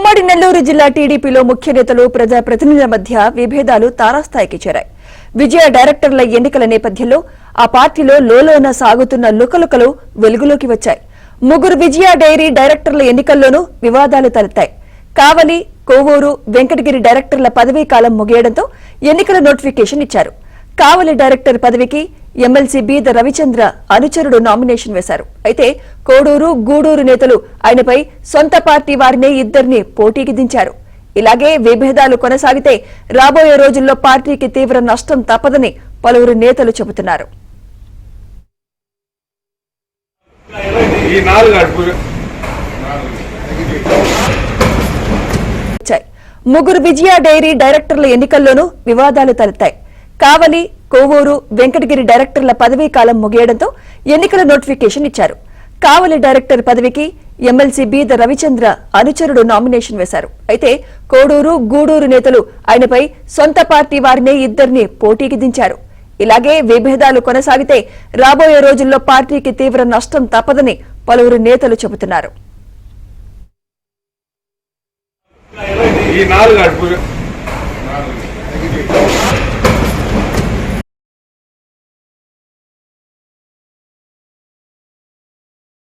ఉమ్మడి నెల్లూరు జిల్లా టీడీపీలో ముఖ్య నేతలు ప్రజాప్రతినిధుల మధ్య విభేదాలు తారాస్థాయికి చేరాయి. విజయ డైరెక్టర్ల ఎన్నికల నేపథ్యంలో ఆ పార్టీలో లోలోన సాగుతున్న లుకలుకలు వెలుగులోకి వచ్చాయి. ముగ్గురు విజయ డైరీ డైరెక్టర్ల ఎన్నికల్లోనూ వివాదాలు తలెత్తాయి. కావలి, కోవూరు, వెంకటగిరి డైరెక్టర్ల పదవీ కాలం ముగియడంతో ఎన్నికల నోటిఫికేషన్ ఇచ్చారు. కావలి డైరెక్టర్ పదవికి ఎమ్మెల్సీ బీద రవిచంద్ర అనుచరుడు నామినేషన్ వేశారు. అయితే కోడూరు, గూడూరు నేతలు ఆయనపై సొంత పార్టీ వారినే ఇద్దరిని పోటీకి దించారు. ఇలాగే విభేదాలు కొనసాగితే రాబోయే రోజుల్లో పార్టీకి తీవ్ర నష్టం తప్పదని పలువురు నేతలు చెబుతున్నారు. ముగ్గురు విజయ డైరీ డైరెక్టర్ల ఎన్నికల్లోనూ వివాదాలు తలెత్తాయి. కావలి, కోవూరు, వెంకటగిరి డైరెక్టర్ల పదవీ కాలం ముగియడంతో ఎన్నికల నోటిఫికేషన్ ఇచ్చారు. కావలి డైరెక్టర్ పదవికి ఎమ్మెల్సీ బీద రవిచంద్ర అనుచరుడు నామినేషన్ వేశారు. అయితే కోడూరు, గూడూరు నేతలు ఆయనపై సొంత పార్టీ వారినే ఇద్దరిని పోటీకి దించారు. ఇలాగే విభేదాలు కొనసాగితే రాబోయే రోజుల్లో పార్టీకి తీవ్ర నష్టం తప్పదని పలువురు నేతలు చెబుతున్నారు. ఈ 4